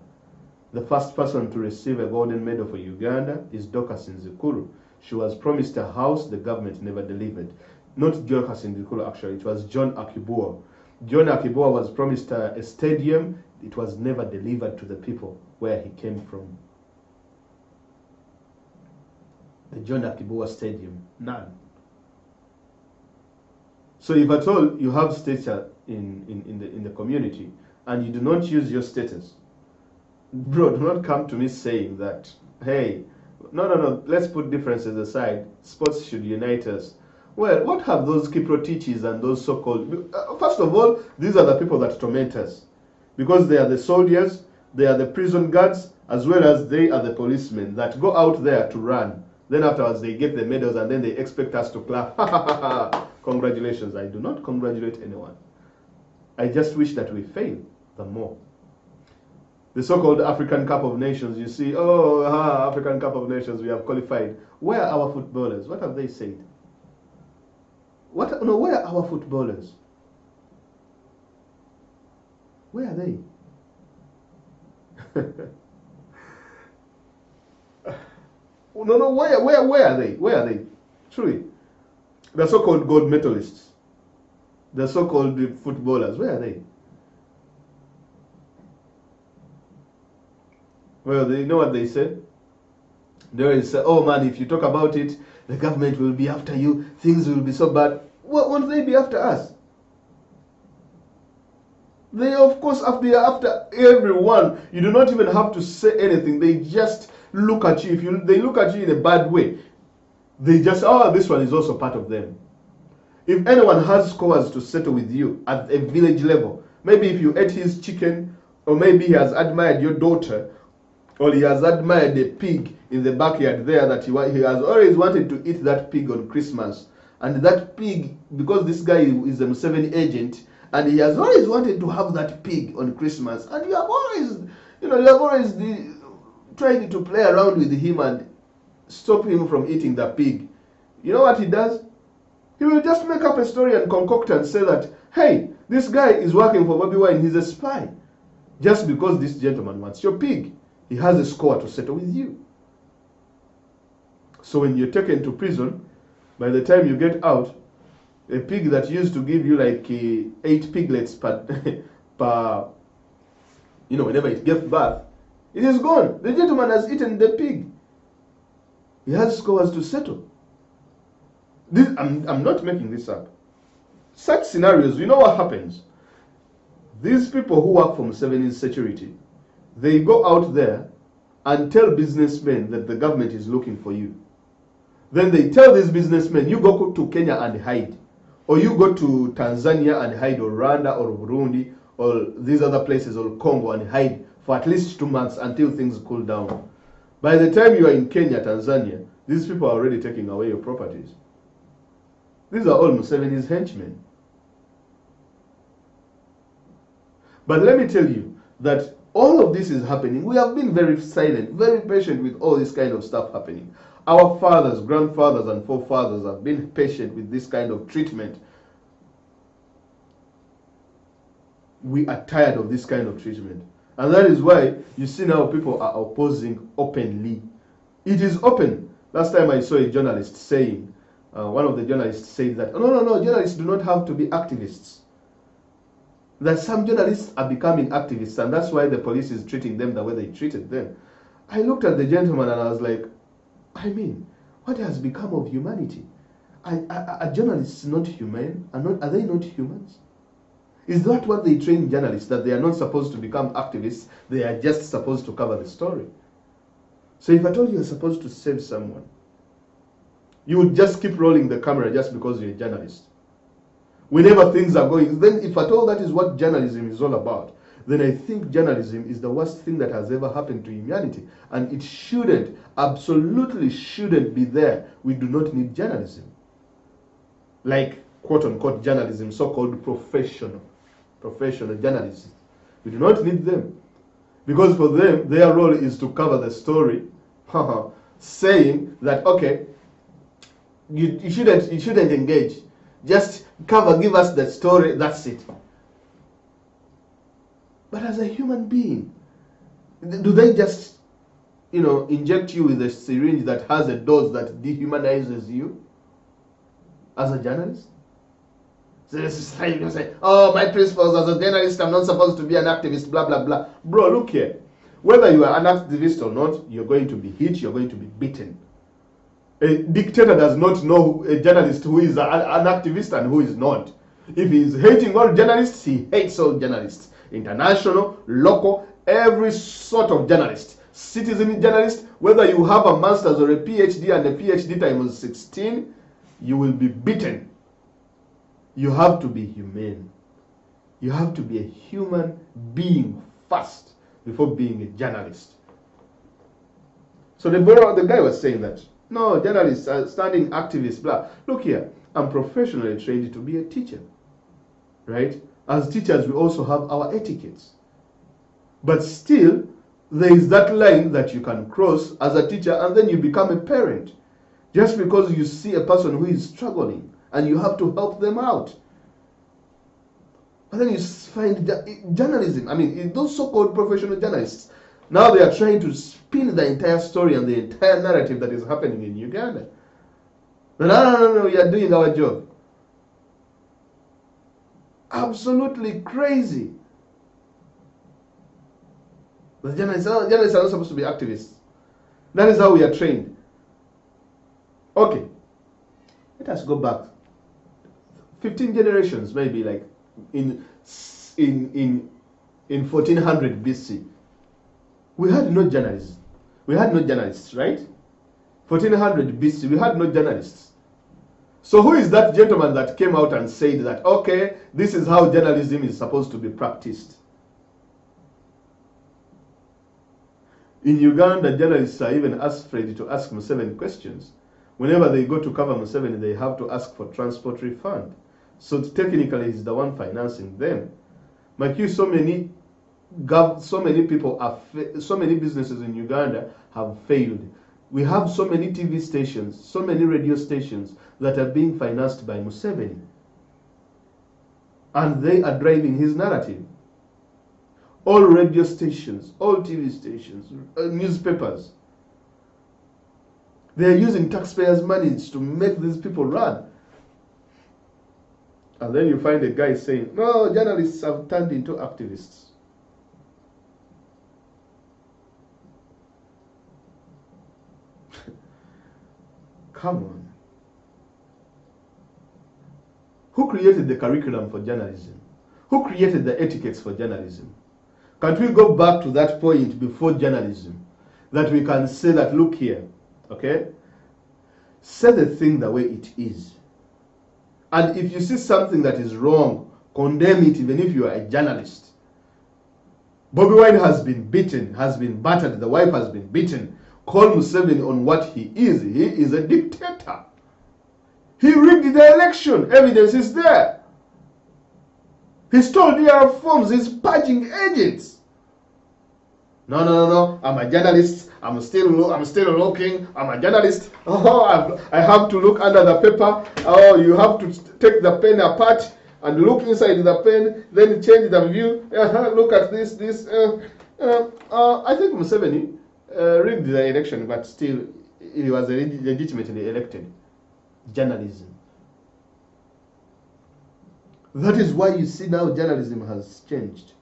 Speaker 3: The first person to receive a golden medal for Uganda is Dorcas Nzikuru. She was promised a house the government never delivered. Not Dorcas Nzikuru actually, it was John Akibua. John Akibua was promised a stadium. It was never delivered to the people where he came from. The John Akibua Stadium, none. So if at all you have stature in the community and you do not use your status, bro, do not come to me saying that, hey, no, let's put differences aside. Sports should unite us. Well, what have those Kiprotichis and those so-called... first of all, these are the people that torment us. Because they are the soldiers, they are the prison guards, as well as they are the policemen that go out there to run. Then afterwards they get the medals and then they expect us to clap. Congratulations. I do not congratulate anyone. I just wish that we fail the more. the so-called African Cup of Nations, you see, oh, African Cup of Nations, we have qualified. Where are our footballers? What have they said? Where are our footballers? Where are they? No, where are they? Where are they? Truly. The so-called gold medalists. The so-called footballers. Where are they? Well, you know what they said? They say, oh man, if you talk about it, the government will be after you, things will be so bad. Well, won't they be after us? They, of course, after everyone. You do not even have to say anything. They just look at you. They look at you in a bad way, they just, oh, this one is also part of them. If anyone has scores to settle with you at a village level, maybe if you ate his chicken, or maybe he has admired your daughter, or he has admired a pig in the backyard there that he has always wanted to eat that pig on Christmas. And that pig, because this guy is a Museveni agent, and he has always wanted to have that pig on Christmas, and you have always tried to play around with him and stop him from eating the pig. You know what he does? He will just make up a story and concoct and say that, hey, this guy is working for Bobby Wine, he's a spy. Just because this gentleman wants your pig, he has a score to settle with you. So when you're taken to prison, by the time you get out, a pig that used to give you like 8 piglets per, whenever it gave birth, it is gone. The gentleman has eaten the pig. He has scores to settle. I'm not making this up. Such scenarios, you know what happens? These people who work for Museveni's security, they go out there and tell businessmen that the government is looking for you. Then they tell these businessmen, you go to Kenya and hide. Or you go to Tanzania and hide, or Rwanda, or Burundi, or these other places, or Congo, and hide for at least 2 months until things cool down. By the time you are in Kenya, Tanzania, these people are already taking away your properties. These are all Museveni's henchmen. But let me tell you that all of this is happening. We have been very silent, very patient with all this kind of stuff happening. Our fathers, grandfathers, and forefathers have been patient with this kind of treatment. We are tired of this kind of treatment. And that is why you see now people are opposing openly. It is open. Last time I saw a journalist saying, one of the journalists said that, no, journalists do not have to be activists. That some journalists are becoming activists, and that's why the police is treating them the way they treated them. I looked at the gentleman and I was like, I mean, what has become of humanity? Are journalists not human? Are they not humans? Is that what they train journalists, that they are not supposed to become activists, they are just supposed to cover the story? So if I told you you're supposed to save someone, you would just keep rolling the camera just because you're a journalist. Whenever things are going, then if at all that is what journalism is all about, then I think journalism is the worst thing that has ever happened to humanity. And it shouldn't, absolutely shouldn't be there. We do not need journalism. Like, quote-unquote journalism, so-called professional journalists. We do not need them. Because for them, their role is to cover the story, saying that, okay, you shouldn't engage. Just cover, give us the story, that's it. But as a human being, do they just, inject you with a syringe that has a dose that dehumanizes you as a journalist? So this is how you say, oh, my principles as a journalist, I'm not supposed to be an activist, blah, blah, blah. Bro, look here. Whether you are an activist or not, you're going to be hit, you're going to be beaten. A dictator does not know a journalist who is an activist and who is not. If he is hating all journalists, he hates all journalists. International, local, every sort of journalist. Citizen journalist, whether you have a master's or a PhD and a PhD time was 16, you will be beaten. You have to be humane. You have to be a human being first before being a journalist. So the guy was saying that, no, journalists are standing activists, blah. Look here, I'm professionally trained to be a teacher, right? As teachers, we also have our etiquettes. But still, there is that line that you can cross as a teacher, and then you become a parent. Just because you see a person who is struggling and you have to help them out. But then you find that journalism, I mean, those so-called professional journalists, now they are trying to spin the entire story and the entire narrative that is happening in Uganda. But no, we are doing our job. Absolutely crazy. The journalists are not supposed to be activists. That is how we are trained. Okay, let us go back 15 generations, maybe, like in 1400 BC. We had no journalists. We had no journalists, right? 1400 BC, we had no journalists. So who is that gentleman that came out and said that, okay, this is how journalism is supposed to be practiced? In Uganda, journalists are even afraid to ask Museveni questions. Whenever they go to cover Museveni, they have to ask for transport refund. So technically, he's the one financing them. Like you, so many people so many businesses in Uganda have failed. We have so many TV stations, so many radio stations that are being financed by Museveni. And they are driving his narrative. All radio stations, all TV stations, newspapers, they are using taxpayers' money to make these people run. And then you find a guy saying, no, journalists have turned into activists. Come on. Who created the curriculum for journalism? Who created the etiquettes for journalism? Can't we go back to that point before journalism, that we can say that, look here, okay? Say the thing the way it is. And if you see something that is wrong, condemn it even if you are a journalist. Bobi Wine has been beaten, has been battered, the wife has been beaten. Call Museveni on what he is. He is a dictator. He rigged the election. Evidence is there. He stole their forms. He's purging agents. No. I'm a journalist. I'm still looking. I'm a journalist. Oh, I have to look under the paper. Oh, you have to take the pen apart and look inside the pen, then change the view. Look at this. I think Museveni rigged the election, but still, he was legitimately elected. Journalism. That is why you see now journalism has changed.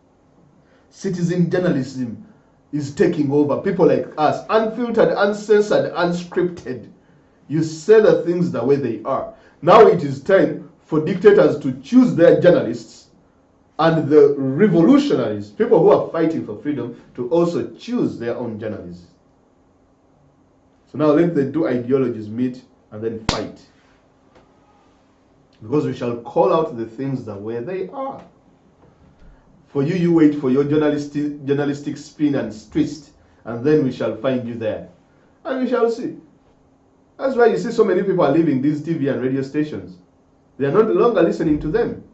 Speaker 3: Citizen journalism is taking over. People like us, unfiltered, uncensored, unscripted. You say the things the way they are. Now it is time for dictators to choose their journalists, and the revolutionaries, people who are fighting for freedom, to also choose their own journalists. So now let the two ideologies meet and then fight. Because we shall call out the things the way they are. For you, you wait for your journalistic spin and twist, and then we shall find you there. And we shall see. That's why you see so many people are leaving these TV and radio stations. They are no longer listening to them.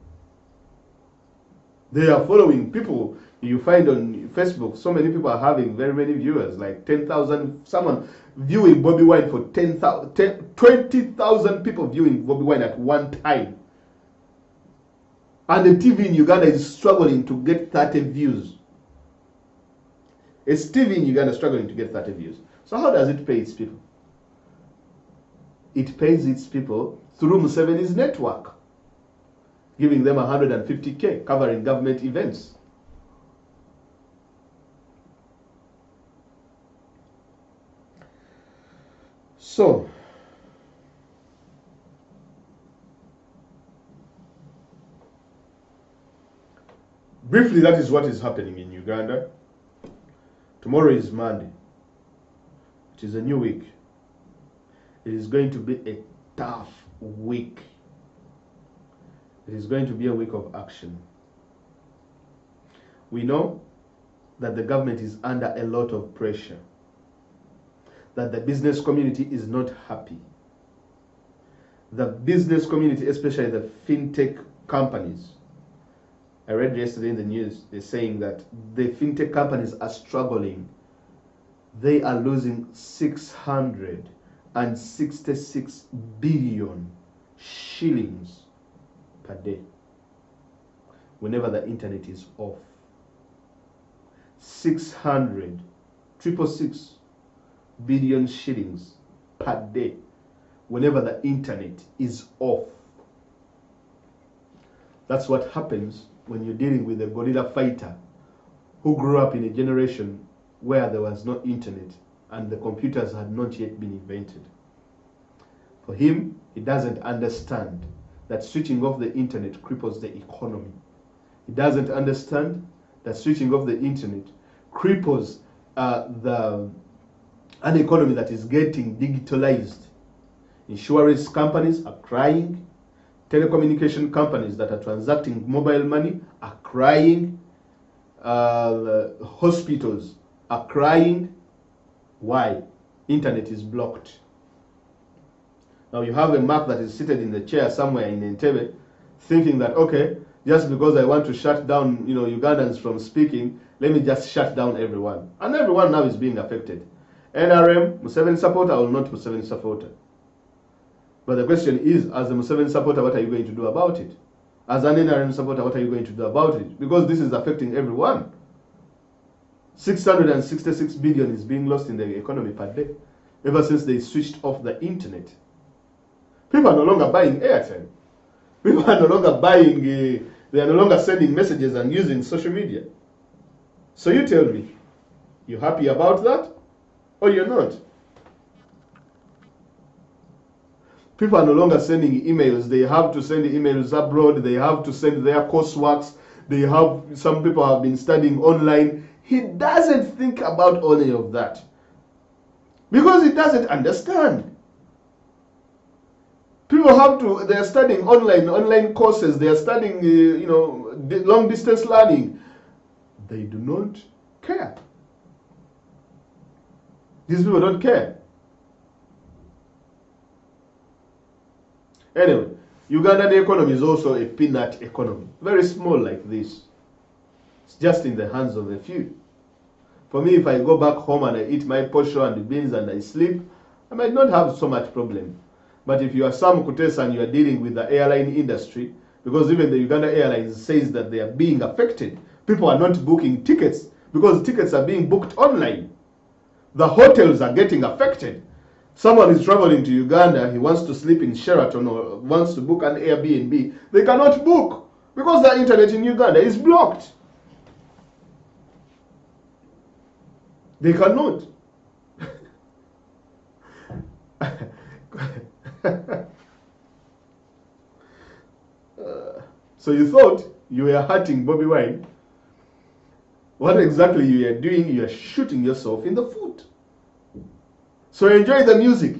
Speaker 3: They are following people. You find on Facebook, so many people are having very many viewers, like 10,000, someone viewing Bobi Wine for 20,000 people viewing Bobi Wine at one time. And the TV in Uganda is struggling to get 30 views. It's TV in Uganda struggling to get 30 views. So how does it pay its people? It pays its people through Museveni's network, giving them 150K, covering government events. So, briefly, that is what is happening in Uganda. Tomorrow is Monday. It is a new week. It is going to be a tough week. It is going to be a week of action. We know that the government is under a lot of pressure, that the business community is not happy. The business community, especially the fintech companies, I read yesterday in the news, they're saying that the fintech companies are struggling. They are losing 666 billion shillings per day whenever the internet is off. 666 billion shillings per day whenever the internet is off. That's what happens when you're dealing with a guerrilla fighter who grew up in a generation where there was no internet and the computers had not yet been invented. For him, he doesn't understand that switching off the internet cripples the economy. He doesn't understand that switching off the internet cripples an economy that is getting digitalized. Insurance companies are crying. Telecommunication companies that are transacting mobile money are crying. Hospitals are crying. Why? Internet is blocked. Now you have a Mark that is seated in the chair somewhere in Entebbe, thinking that, okay, just because I want to shut down, Ugandans from speaking, let me just shut down everyone. And everyone now is being affected. NRM, Museveni supporter or not Museveni supporter? But the question is, as a Museveni supporter, what are you going to do about it? As an NRM supporter, what are you going to do about it? Because this is affecting everyone. 666 billion is being lost in the economy per day, ever since they switched off the internet. People are no longer buying airtime. People are no longer buying, they are no longer sending messages and using social media. So you tell me, you happy about that or you're not? People are no longer sending emails. They have to send emails abroad. They have to send their courseworks. Some people have been studying online. He doesn't think about any of that because he doesn't understand. People they are studying online courses. They are studying, long distance learning. They do not care. These people don't care. Anyway, Ugandan economy is also a peanut economy. Very small like this. It's just in the hands of a few. For me, if I go back home and I eat my posho and the beans and I sleep, I might not have so much problem. But if you are Sam Kutesa and you are dealing with the airline industry, because even the Uganda Airlines says that they are being affected. People are not booking tickets because tickets are being booked online. The hotels are getting affected. Someone is traveling to Uganda, he wants to sleep in Sheraton or wants to book an Airbnb. They cannot book because the internet in Uganda is blocked. They cannot. So you thought you were hurting Bobby Wine. What exactly you are doing, you are shooting yourself in the foot. So enjoy the music.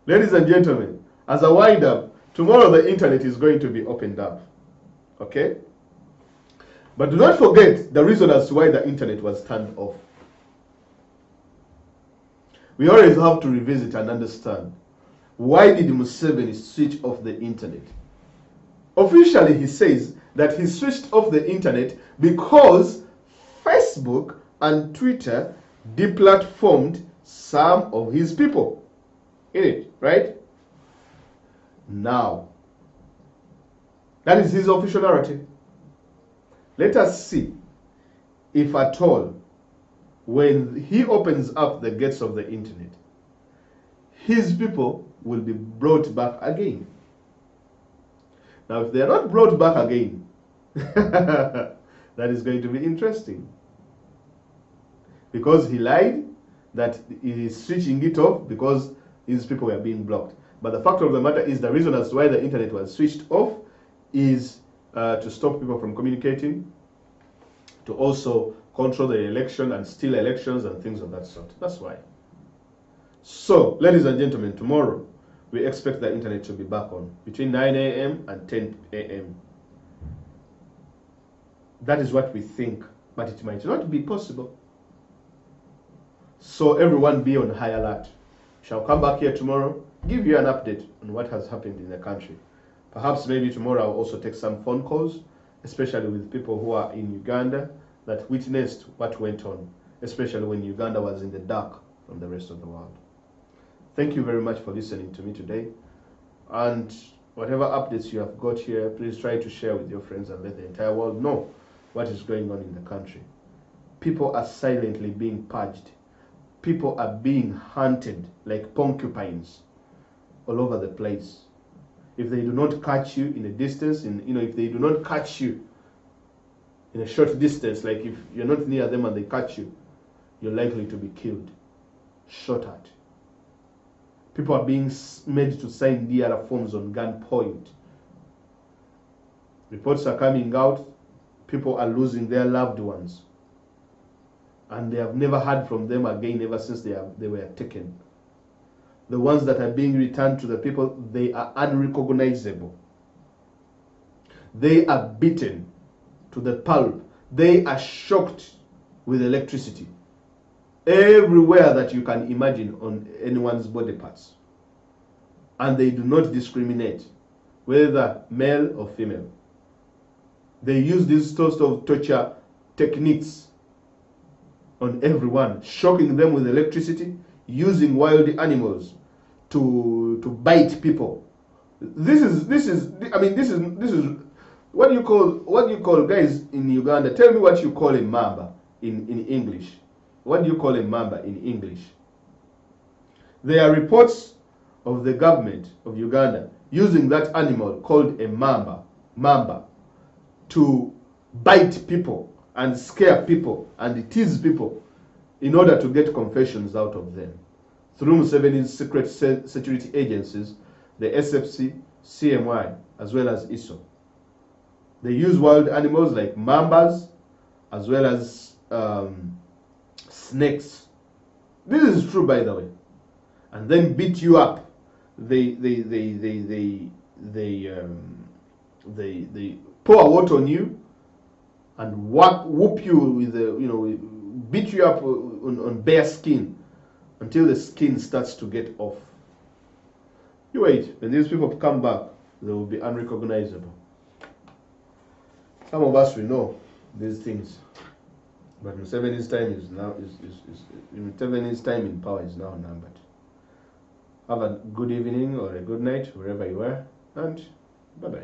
Speaker 3: Ladies and gentlemen, as a wind up, tomorrow the internet is going to be opened up. Okay? But do not forget the reason as to why the internet was turned off. We always have to revisit and understand, why did Museveni switch off the internet? Officially, he says that he switched off the internet because Facebook and Twitter deplatformed some of his people in it, right? Now, that is his official narrative. Let us see if at all, when he opens up the gates of the internet, his people will be brought back again. Now, if they are not brought back again, that is going to be interesting. Because he lied that he is switching it off because his people were being blocked. But the fact of the matter is the reason as to why the internet was switched off is to stop people from communicating, to also control the election and steal elections and things of that sort. That's why. So, ladies and gentlemen, tomorrow we expect the internet to be back on between 9 a.m. and 10 a.m. That is what we think, but it might not be possible. So everyone be on high alert. Shall come back here tomorrow, give you an update on what has happened in the country. Perhaps maybe tomorrow I'll also take some phone calls, especially with people who are in Uganda that witnessed what went on, especially when Uganda was in the dark from the rest of the world. Thank you very much for listening to me today. And whatever updates you have got here, please try to share with your friends and let the entire world know what is going on in the country. People are silently being purged. People are being hunted like porcupines all over the place. If they do not catch you in a distance, if they do not catch you in a short distance, like if you're not near them and they catch you, you're likely to be killed, shot at. People are being made to sign DR forms on gunpoint. Reports are coming out, people are losing their loved ones. And they have never heard from them again ever since they were taken. The ones that are being returned to the people, they are unrecognizable. They are beaten to the pulp. They are shocked with electricity everywhere that you can imagine on anyone's body parts. And they do not discriminate whether male or female. They use these sorts of torture techniques on everyone, shocking them with electricity, using wild animals to bite people. This is what you call guys in Uganda. Tell me what you call a mamba in English. What do you call a mamba in English? There are reports of the government of Uganda using that animal called a mamba to bite people and scare people and tease people in order to get confessions out of them through Museveni's secret security agencies, the SFC, CMY, as well as ISO. They use wild animals like mambas as well as snakes. This is true, by the way. And then beat you up. They pour water on you and whoop you with beat you up on bare skin until the skin starts to get off. You wait, when these people come back, they will be unrecognizable. Some of us will know these things, but Museveni's time Museveni's time in power is now numbered. Have a good evening or a good night wherever you are, and bye bye.